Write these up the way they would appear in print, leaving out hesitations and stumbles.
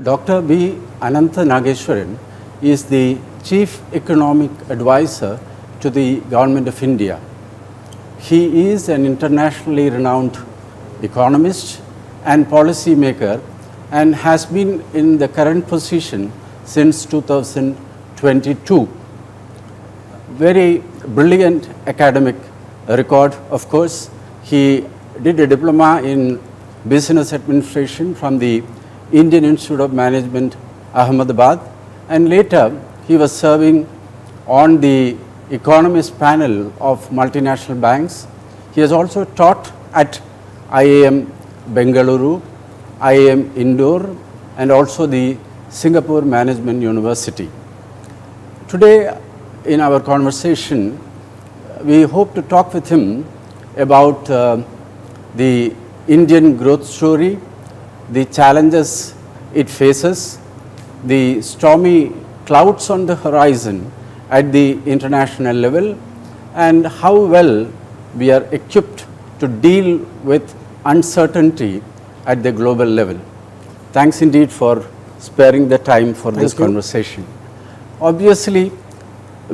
Dr. B. Anantha Nageswaran is the Chief Economic Advisor to the Government of India. He is an internationally renowned economist and policy maker and has been in the current position since 2022. Very brilliant academic record, of course. He did a diploma in business administration from the Indian Institute of Management, Ahmedabad, and later he was serving on the economist panel of multinational banks. He has also taught at IIM Bengaluru, IIM Indore, and also the Singapore Management University. Today in our conversation, we hope to talk with him about the Indian growth story, the challenges it faces, the stormy clouds on the horizon at the international level, and how well we are equipped to deal with uncertainty at the global level. Thanks indeed for sparing the time for this conversation. Obviously,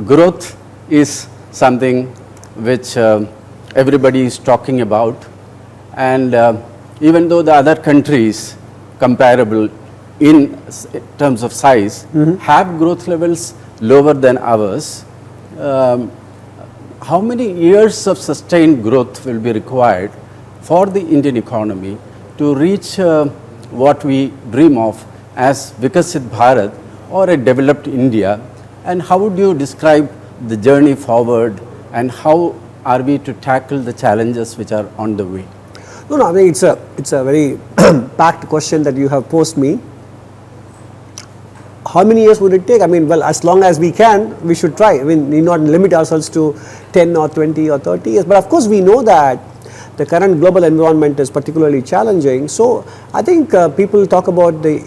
growth is something which everybody is talking about, and even though the other countries comparable in terms of size have growth levels lower than ours, how many years of sustained growth will be required for the Indian economy to reach what we dream of as Vikasit Bharat or a developed India, and how would you describe the journey forward and how are we to tackle the challenges which are on the way? No, I mean it's a very packed question that you have posed me. How many years would it take? I mean, well, as long as we can, we should try. I mean, we need not limit ourselves to 10 or 20 or 30 years. But of course, we know that the current global environment is particularly challenging. So I think people talk about the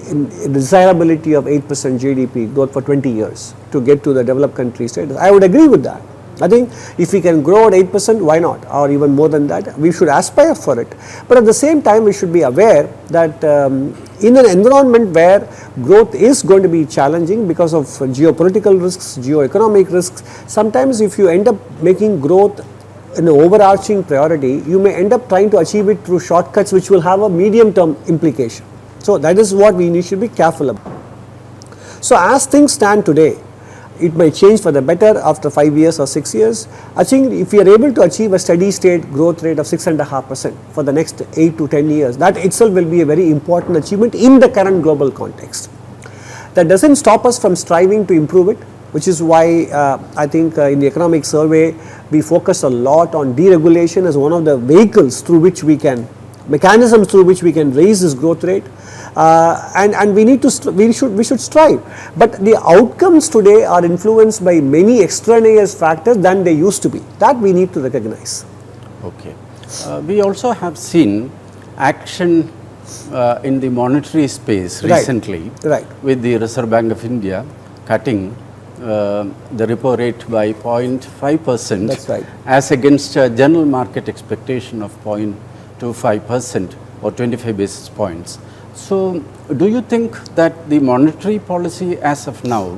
desirability of 8% GDP growth for 20 years to get to the developed country status. I would agree with that. I think if we can grow at 8%, why not? Or even more than that, we should aspire for it. But at the same time, we should be aware that in an environment where growth is going to be challenging because of geopolitical risks, geoeconomic risks, sometimes if you end up making growth an overarching priority, you may end up trying to achieve it through shortcuts which will have a medium-term implication. So that is what we need to be careful about. So as things stand today, it may change for the better after 5 years or 6 years. I think if we are able to achieve a steady state growth rate of 6.5% for the next 8 to 10 years, that itself will be a very important achievement in the current global context. That doesn't stop us from striving to improve it, which is why I think in the economic survey, we focus a lot on deregulation as one of the vehicles through which we can, mechanisms through which we can raise this growth rate. And we should strive, but the outcomes today are influenced by many extraneous factors than they used to be. That we need to recognize. Okay. We also have seen action in the monetary space recently, with the Reserve Bank of India cutting the repo rate by 0.5%. That's right. As against a general market expectation of 0.25% or 25 basis points. So, do you think that the monetary policy as of now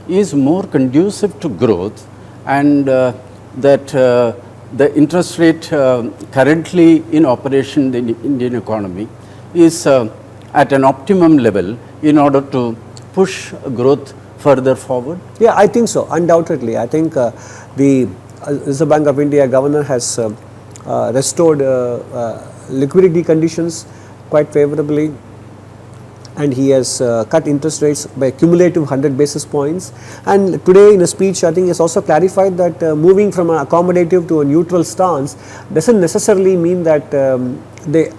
is more conducive to growth, and that the interest rate currently in operation in the Indian economy is at an optimum level in order to push growth further forward? Yeah, I think so, undoubtedly. I think the Reserve Bank of India governor has restored liquidity conditions quite favorably, and he has cut interest rates by cumulative 100 basis points. And today in a speech, I think he has also clarified that moving from an accommodative to a neutral stance doesn't necessarily mean that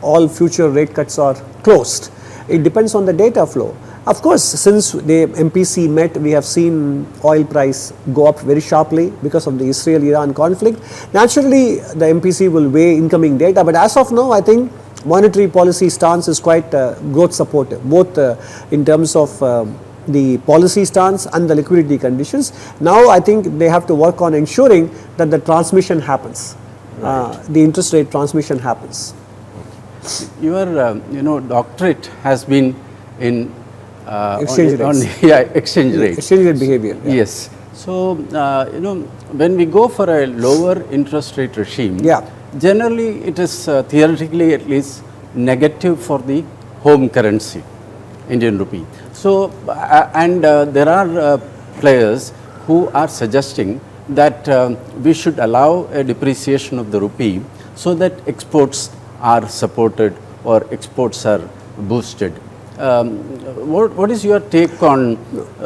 all future rate cuts are closed. It depends on the data flow. Of course, since the MPC met, we have seen oil price go up very sharply because of the Israel-Iran conflict. Naturally, the MPC will weigh incoming data, but as of now, I think monetary policy stance is quite growth supportive, both in terms of the policy stance and the liquidity conditions. Now I think they have to work on ensuring that the transmission happens, the interest rate transmission happens. Your doctorate has been in Exchange rates. Exchange rate. Exchange rate behavior. Yeah. Yes. So, when we go for a lower interest rate regime, generally it is theoretically at least negative for the home currency, Indian rupee. So, there are players who are suggesting that we should allow a depreciation of the rupee so that exports are supported or exports are boosted. What is your take on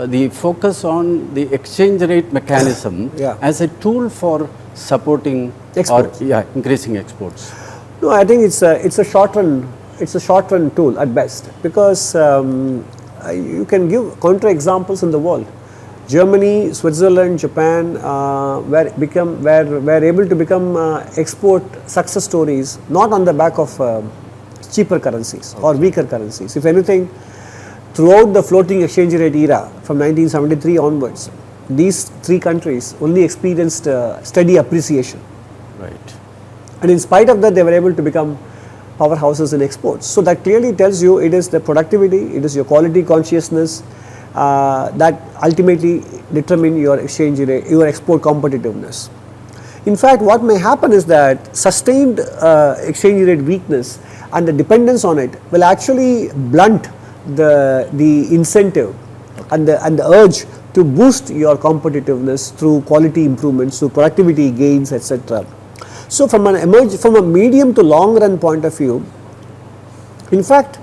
the focus on the exchange rate mechanism as a tool for supporting exports. Or increasing exports? No, I think it's a short run tool at best, because you can give counter examples in the world. Germany, Switzerland, Japan were able to become export success stories, not on the back of cheaper currencies or weaker currencies. If anything, throughout the floating exchange rate era from 1973 onwards, these three countries only experienced steady appreciation. Right. And in spite of that, they were able to become powerhouses in exports. So that clearly tells you it is the productivity, it is your quality consciousness that ultimately determine your exchange rate, your export competitiveness. In fact, what may happen is that sustained exchange rate weakness and the dependence on it will actually blunt the incentive and the urge to boost your competitiveness through quality improvements, through productivity gains, etc. So from a medium to long run point of view, in fact,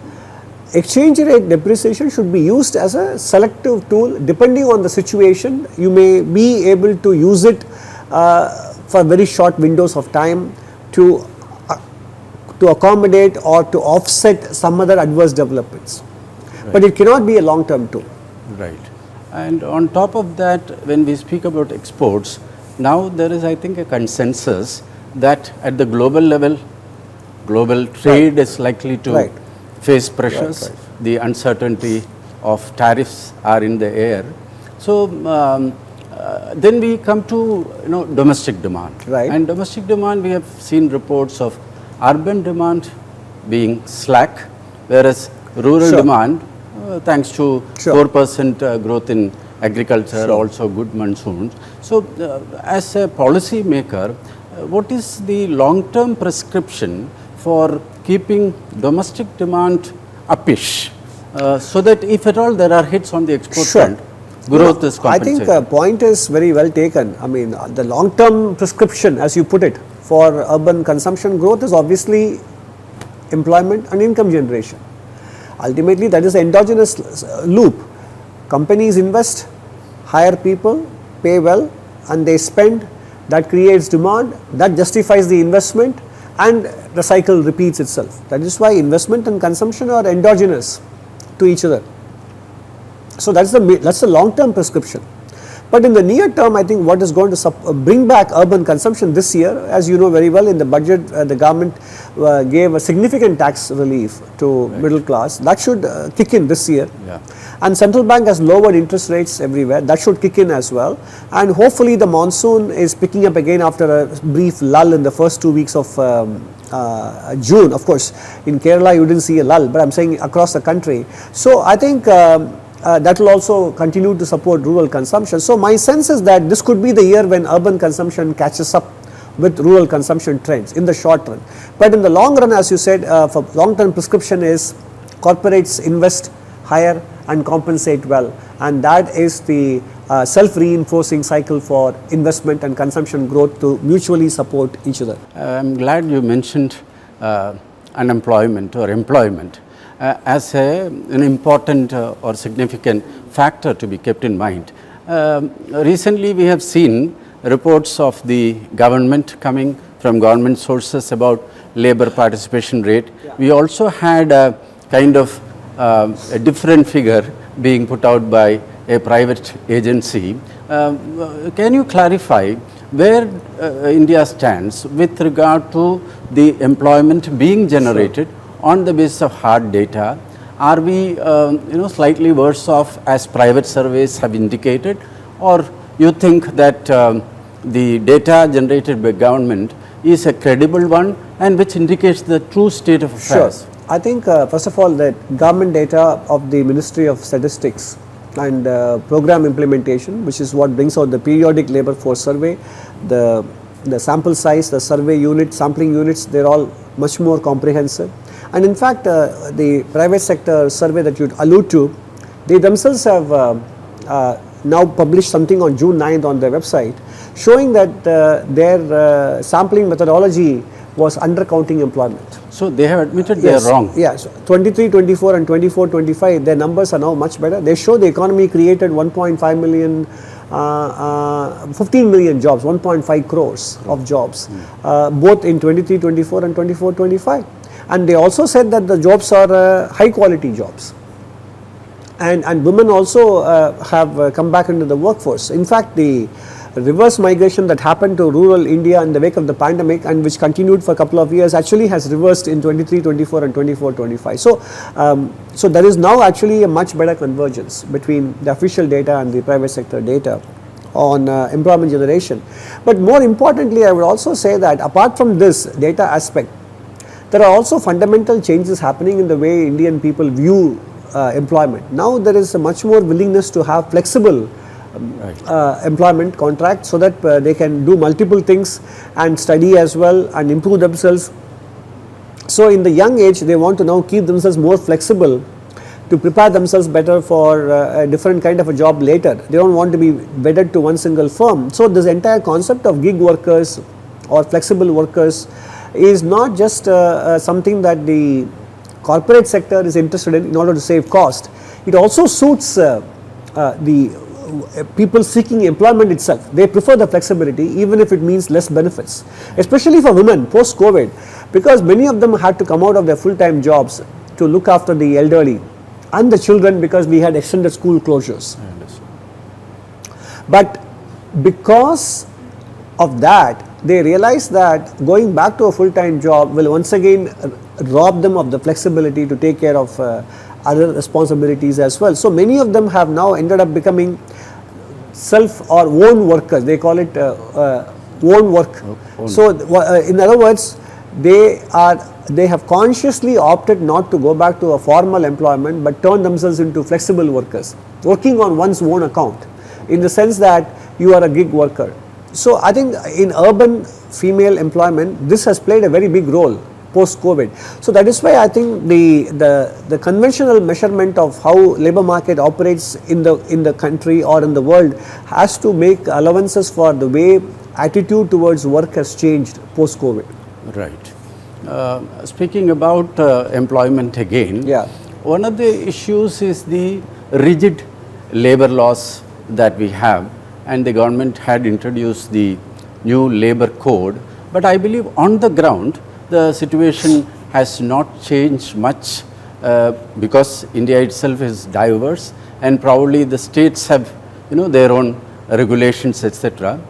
exchange rate depreciation should be used as a selective tool. Depending on the situation, you may be able to use it for very short windows of time to accommodate or to offset some other adverse developments. Right. But it cannot be a long-term tool. Right. And on top of that, when we speak about exports, now there is, I think, a consensus that at the global level, global trade is likely to face pressures. The uncertainty of tariffs are in the air. So then we come to domestic demand. And domestic demand, we have seen reports of urban demand being slack, whereas rural demand, thanks to 4% growth in agriculture, also good monsoons. So as a policy maker, what is the long-term prescription for keeping domestic demand uppish, so that if at all there are hits on the export front, growth is compensated? I think the point is very well taken. I mean, the long-term prescription, as you put it, for urban consumption growth is obviously employment and income generation. Ultimately, that is the endogenous loop. Companies invest, hire people, pay well, and they spend. That creates demand, that justifies the investment, and the cycle repeats itself. That is why investment and consumption are endogenous to each other. So that's the long-term prescription. But in the near term, I think what is going to bring back urban consumption this year, as you know very well, in the budget, the government gave a significant tax relief to middle class. That should kick in this year. And central bank has lowered interest rates everywhere. That should kick in as well. And hopefully the monsoon is picking up again after a brief lull in the first 2 weeks of June. Of course, in Kerala you didn't see a lull, but I'm saying across the country. So I think that will also continue to support rural consumption. So my sense is that this could be the year when urban consumption catches up with rural consumption trends in the short run. But in the long run, as you said, for long-term prescription is corporates invest, hire and compensate well, and that is the self-reinforcing cycle for investment and consumption growth to mutually support each other. I'm glad you mentioned unemployment or employment as an important or significant factor to be kept in mind. Recently we have seen reports of the government coming from government sources about labor participation rate. We also had a kind of a different figure being put out by a private agency. Can you clarify where India stands with regard to the employment being generated on the basis of hard data? Are we slightly worse off as private surveys have indicated, or you think that the data generated by government is a credible one and which indicates the true state of affairs? I think first of all that government data of the Ministry of Statistics and program implementation, which is what brings out the periodic labor force survey, the sample size, the survey unit, sampling units, they are all much more comprehensive. And in fact, the private sector survey that you allude to, they themselves have now published something on June 9th on their website, showing that their sampling methodology was undercounting employment. So they have admitted they are wrong. Yes, 23, 24 and 24, 25, their numbers are now much better. They show the economy created 1.5 million, 15 million jobs, 1.5 crores of jobs, both in 23, 24 and 24, 25. And they also said that the jobs are high quality jobs. And women also have come back into the workforce. In fact, the reverse migration that happened to rural India in the wake of the pandemic and which continued for a couple of years actually has reversed in 23, 24 and 24, 25. So, so there is now actually a much better convergence between the official data and the private sector data on employment generation. But more importantly, I would also say that apart from this data aspect, there are also fundamental changes happening in the way Indian people view employment. Now there is a much more willingness to have flexible employment contract so that they can do multiple things and study as well and improve themselves. So in the young age they want to now keep themselves more flexible to prepare themselves better for a different kind of a job later. They don't want to be wedded to one single firm. So this entire concept of gig workers or flexible workers is not just something that the corporate sector is interested in order to save cost. It also suits the people seeking employment itself. They prefer the flexibility even if it means less benefits, especially for women post COVID, because many of them had to come out of their full-time jobs to look after the elderly and the children because we had extended school closures. But because of that, they realized that going back to a full-time job will once again rob them of the flexibility to take care of other responsibilities as well. So many of them have now ended up becoming self or own workers. They call it own work. So in other words, they have consciously opted not to go back to a formal employment but turn themselves into flexible workers, working on one's own account, in the sense that you are a gig worker. So I think in urban female employment, this has played a very big role post-COVID. So that is why I think the conventional measurement of how labor market operates in the country or in the world has to make allowances for the way attitude towards work has changed post-COVID. Right. Speaking about employment again, one of the issues is the rigid labor laws that we have, and the government had introduced the new labor code, but I believe on the ground the situation has not changed much because India itself is diverse and probably the states have their own regulations, etc.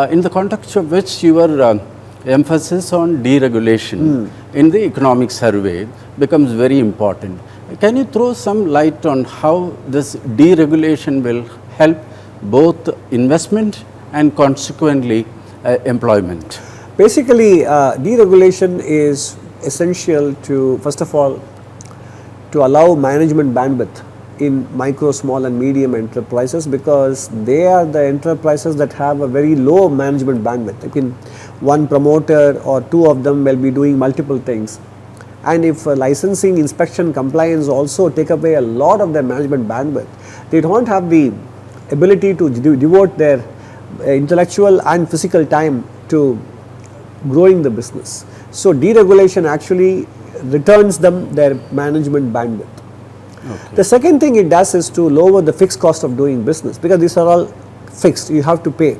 In the context of which your emphasis on deregulation in the economic survey becomes very important. Can you throw some light on how this deregulation will help both investment and consequently employment? Basically, deregulation is essential to, first of all, to allow management bandwidth in micro, small and medium enterprises, because they are the enterprises that have a very low management bandwidth. I mean, one promoter or two of them will be doing multiple things. And if licensing, inspection, compliance also take away a lot of their management bandwidth, they don't have the ability to devote their intellectual and physical time to growing the business. So deregulation actually returns them their management bandwidth. Okay. The second thing it does is to lower the fixed cost of doing business, because these are all fixed, you have to pay.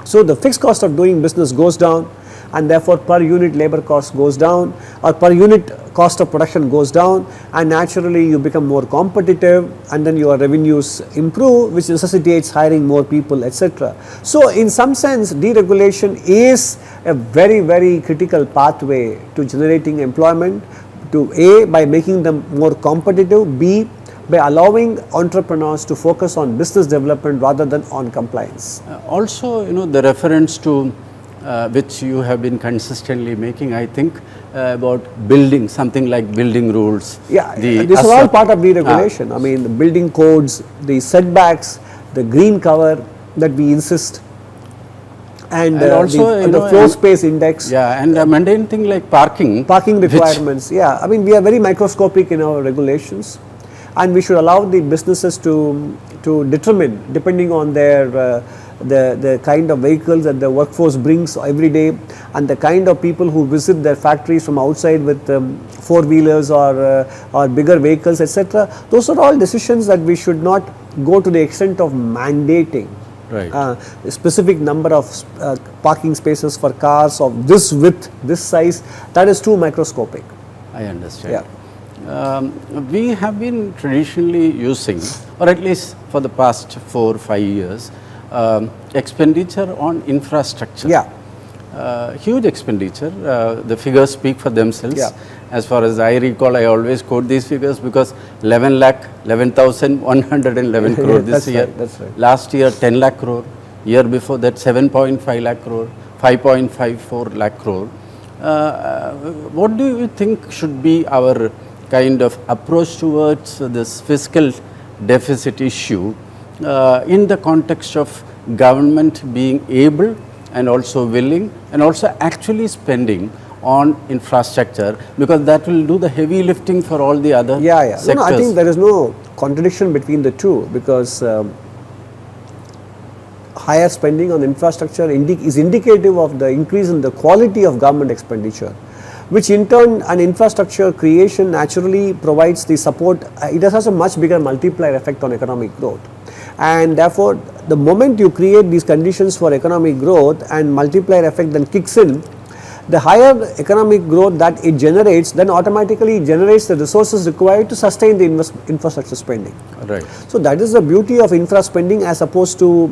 So the fixed cost of doing business goes down, and therefore per unit labor cost goes down, or per unit cost of production goes down, and naturally you become more competitive, and then your revenues improve, which necessitates hiring more people, etc. So in some sense, deregulation is a very, very critical pathway to generating employment, to A, by making them more competitive, B, by allowing entrepreneurs to focus on business development rather than on compliance. Also, the reference to which you have been consistently making, I think, about building, something like building rules. Yeah, this is all part of deregulation. I mean, the building codes, the setbacks, the green cover that we insist, and also the floor space index. Yeah, and a mundane thing like parking. Parking requirements. Yeah, I mean, we are very microscopic in our regulations, and we should allow the businesses to determine, depending on their the kind of vehicles that the workforce brings every day, and the kind of people who visit their factories from outside with four-wheelers or bigger vehicles, etc. Those are all decisions that we should not go to the extent of mandating. Right. A specific number of parking spaces for cars of this width, this size. That is too microscopic. I understand. Yeah. We have been traditionally using, or at least for the past 4 or 5 years, expenditure on infrastructure. Yeah. Huge expenditure. The figures speak for themselves. Yeah. As far as I recall, I always quote these figures because 11,111 crore this year. Right, that's right. Last year 10 lakh crore. Year before that 7.5 lakh crore, 5.54 lakh crore. What do you think should be our kind of approach towards this fiscal deficit issue in the context of government being able and also willing and also actually spending on infrastructure, because that will do the heavy lifting for all the other sectors. No, I think there is no contradiction between the two, because higher spending on infrastructure is indicative of the increase in the quality of government expenditure, which in turn an infrastructure creation naturally provides the support. It has a much bigger multiplier effect on economic growth, and therefore the moment you create these conditions for economic growth and multiplier effect then kicks in, the higher economic growth that it generates then automatically generates the resources required to sustain the infrastructure spending. Right. So that is the beauty of infra spending as opposed to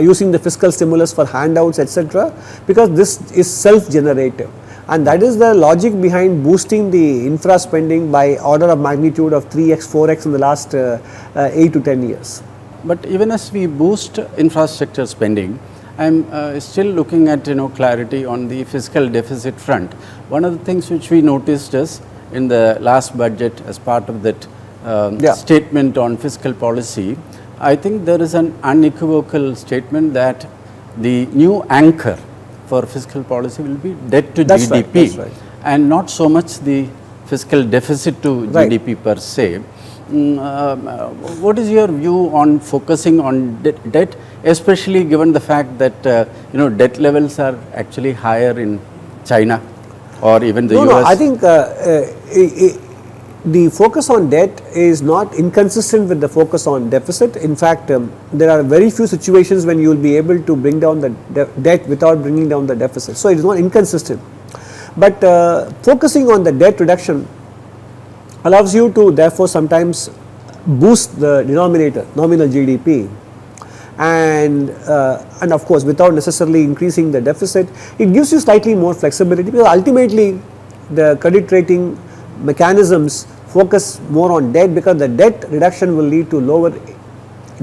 using the fiscal stimulus for handouts, etc., because this is self-generative, and that is the logic behind boosting the infra spending by order of magnitude of 3x, 4x in the last 8 to 10 years. But even as we boost infrastructure spending, I am still looking at clarity on the fiscal deficit front. One of the things which we noticed is in the last budget as part of that statement on fiscal policy, I think there is an unequivocal statement that the new anchor for fiscal policy will be debt to GDP, that's right. and not so much the fiscal deficit to GDP per se. What is your view on focusing on debt, especially given the fact that debt levels are actually higher in China or even the US? No, I think the focus on debt is not inconsistent with the focus on deficit. In fact, there are very few situations when you will be able to bring down the debt without bringing down the deficit. So it is not inconsistent. But focusing on the debt reduction allows you to therefore sometimes boost the denominator, nominal GDP, and of course without necessarily increasing the deficit. It gives you slightly more flexibility, because ultimately the credit rating mechanisms focus more on debt, because the debt reduction will lead to lower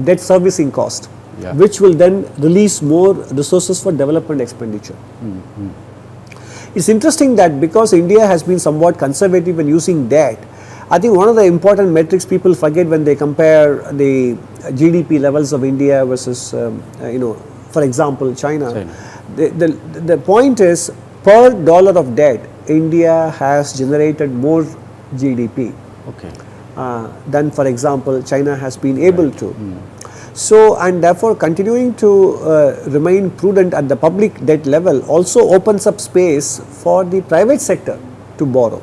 debt servicing cost, which will then release more resources for development expenditure. It's interesting that because India has been somewhat conservative in using debt, I think one of the important metrics people forget when they compare the GDP levels of India versus, for example, China. The point is, per dollar of debt, India has generated more GDP than, for example, China has been able to. So, and therefore continuing to remain prudent at the public debt level also opens up space for the private sector to borrow.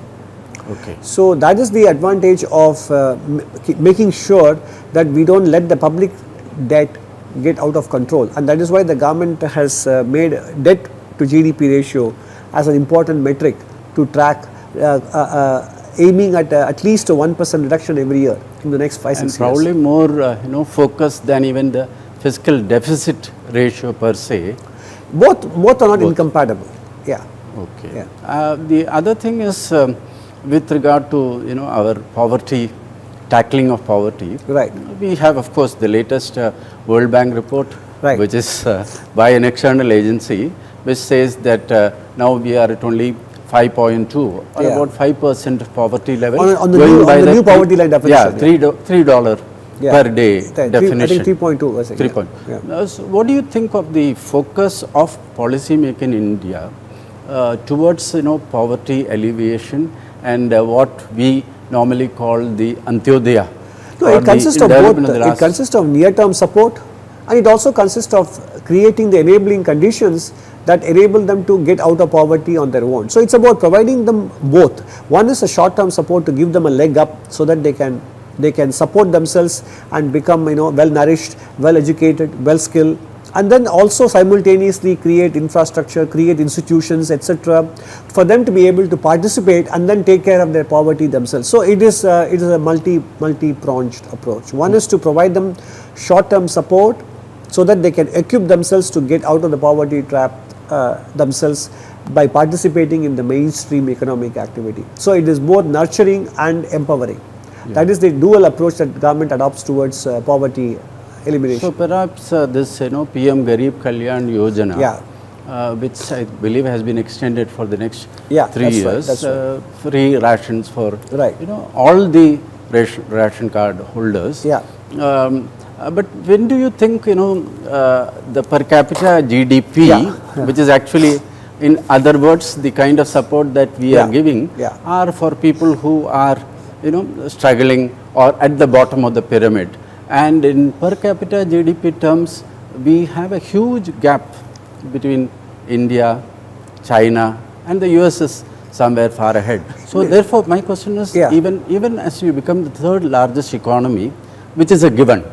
So that is the advantage of making sure that we don't let the public debt get out of control, and that is why the government has made debt to GDP ratio as an important metric to track, aiming at least a 1% reduction every year in the next 5-6 years. And probably more focused than even the fiscal deficit ratio per se. Both are not incompatible. The other thing is with regard to our poverty, tackling of poverty. Right. We have, of course, the latest World Bank report Right. which is by an external agency, which says that now we are at only 5.2 or Yeah. about 5% poverty level. On the going new- by on the new poverty line definition, Yeah, $3 Yeah. per day I definition. think 3.2 was it. 3 yeah. point. Yeah. Now, so what do you think of the focus of policy making in India towards poverty alleviation and what we normally call the Antyodaya? No, or it consists the of both. development the It last- consists of near-term support, and it also consists of creating the enabling conditions that enable them to get out of poverty on their own. So it's about providing them both. One is a short-term support to give them a leg up so that they can support themselves and become well nourished, well educated, well skilled, and then also simultaneously create infrastructure, create institutions, etc., for them to be able to participate and then take care of their poverty themselves. So it is a multi-pronged approach. One is to provide them short-term support so that they can equip themselves to get out of the poverty trap themselves by participating in the mainstream economic activity. So it is both nurturing and empowering. Yeah. That is the dual approach that government adopts towards poverty elimination. So perhaps this PM Garib Kalyan Yojana, Yeah. which I believe has been extended for the next Yeah, 3 that's right, years, that's right. free rations for Right. all the ration card holders. Yeah. But when do you think the per capita GDP, Yeah. which is actually, in other words, the kind of support that we Yeah. are giving, Yeah. are for people who are struggling or at the bottom of the pyramid? And in per capita GDP terms, we have a huge gap between India, China, and the US is somewhere far ahead. So therefore, my question is, Yeah. even as you become the third largest economy, which is a given,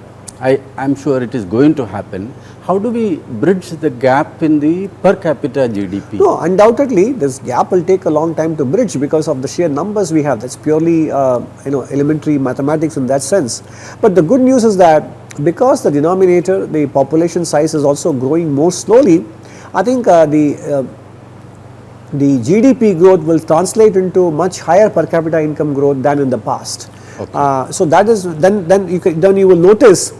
I'm sure it is going to happen, how do we bridge the gap in the per capita GDP? No, undoubtedly, this gap will take a long time to bridge because of the sheer numbers we have. That's purely, elementary mathematics in that sense. But the good news is that because the denominator, the population size is also growing more slowly, I think the GDP growth will translate into much higher per capita income growth than in the past. Okay. So that is then you will notice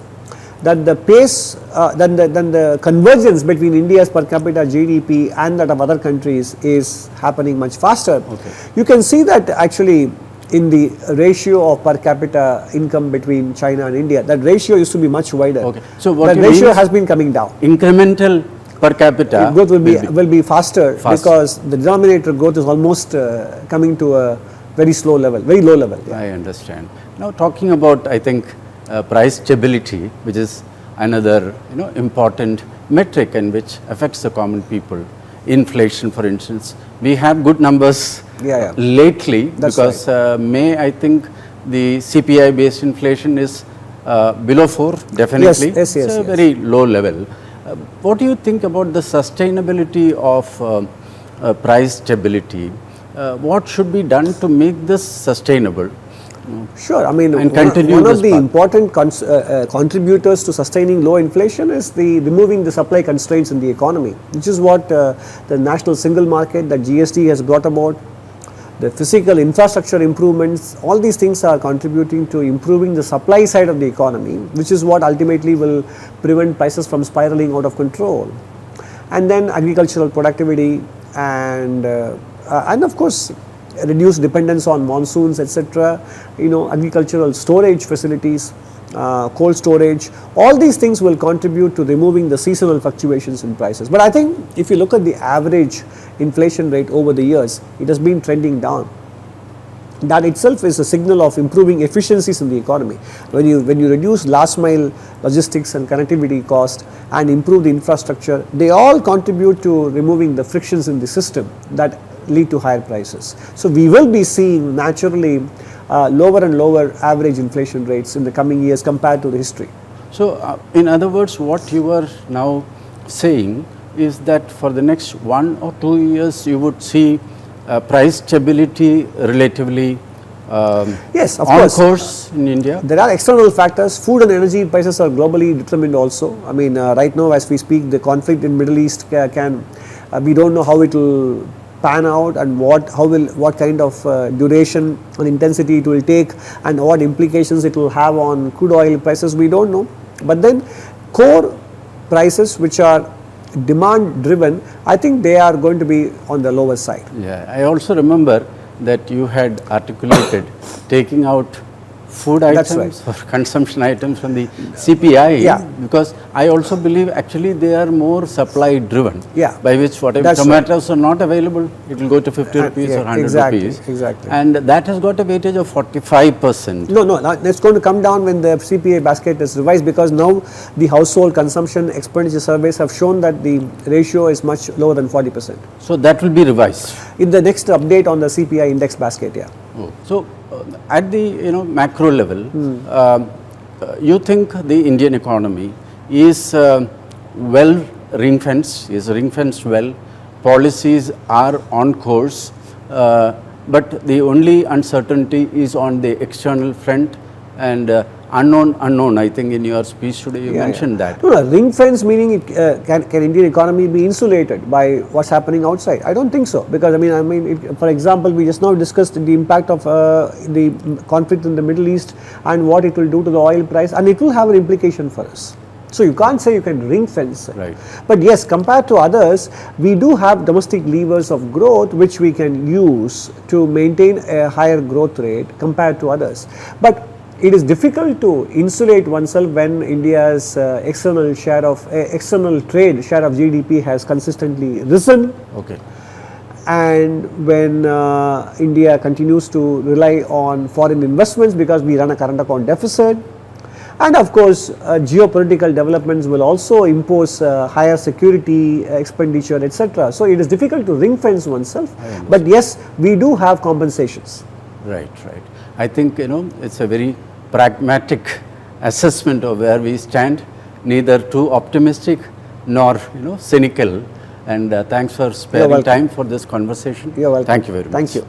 that the pace, then the convergence between India's per capita GDP and that of other countries is happening much faster. Okay. You can see that actually in the ratio of per capita income between China and India, that ratio used to be much wider. Okay. So what that you ratio mean has been coming down. Incremental per capita Growth will be faster because the denominator growth is almost coming to a very slow level, very low level. Yeah. I understand. Now talking about, I think, price stability, which is another important metric and which affects the common people. Inflation, for instance, we have good numbers lately. That's because right. May, I think, the CPI based inflation is below 4, definitely. Yes, it's a very low level. What do you think about the sustainability of price stability? What should be done to make this sustainable? Sure. I mean, one of the important contributors to sustaining low inflation is removing the supply constraints in the economy, which is what the national single market that GST has brought about, the physical infrastructure improvements, all these things are contributing to improving the supply side of the economy, which is what ultimately will prevent prices from spiraling out of control. And then agricultural productivity and of course reduced dependence on monsoons, etc. Agricultural storage facilities, cold storage, all these things will contribute to removing the seasonal fluctuations in prices. But I think if you look at the average inflation rate over the years, it has been trending down. That itself is a signal of improving efficiencies in the economy. When you reduce last mile logistics and connectivity cost and improve the infrastructure, they all contribute to removing the frictions in the system that lead to higher prices. So we will be seeing naturally lower and lower average inflation rates in the coming years compared to the history. So in other words, what you are now saying is that for the next 1 or 2 years you would see price stability relatively yes, of on course in India? There are external factors. Food and energy prices are globally determined also. I mean, right now as we speak, the conflict in Middle East we don't know how it will pan out and what kind of duration and intensity it will take and what implications it will have on crude oil prices, we don't know. But then core prices which are demand driven, I think they are going to be on the lower side. Yeah, I also remember that you had articulated taking out food That's items or consumption items from the CPI, Yeah. because I also believe actually they are more supply driven, Yeah. by which whatever That's tomatoes are not available, it will go to 50 rupees yeah, or 100 exactly, rupees. exactly. And that has got a weightage of 45%. No, it's going to come down when the CPI basket is revised, because now the household consumption expenditure surveys have shown that the ratio is much lower than 40%. So that will be revised. In the next update on the CPI index basket, yeah. So, at the macro level, you think the Indian economy is well ring-fenced, well, policies are on course, but the only uncertainty is on the external front and unknown. I think in your speech today you mentioned that. No, ring fence meaning can Indian economy be insulated by what's happening outside? I don't think so, because for example, we just now discussed the impact of the conflict in the Middle East and what it will do to the oil price, and it will have an implication for us. So you can't say you can ring fence. Right. But yes, compared to others, we do have domestic levers of growth which we can use to maintain a higher growth rate compared to others. But it is difficult to insulate oneself when India's external trade share of GDP has consistently risen. Okay. And when India continues to rely on foreign investments because we run a current account deficit. And of course, geopolitical developments will also impose higher security expenditure, etc. So it is difficult to ring fence oneself. But yes, we do have compensations. Right. I think it's a very pragmatic assessment of where we stand, neither too optimistic nor cynical. And thanks for sparing time for this conversation. You're welcome. Thank you very much. Thank you.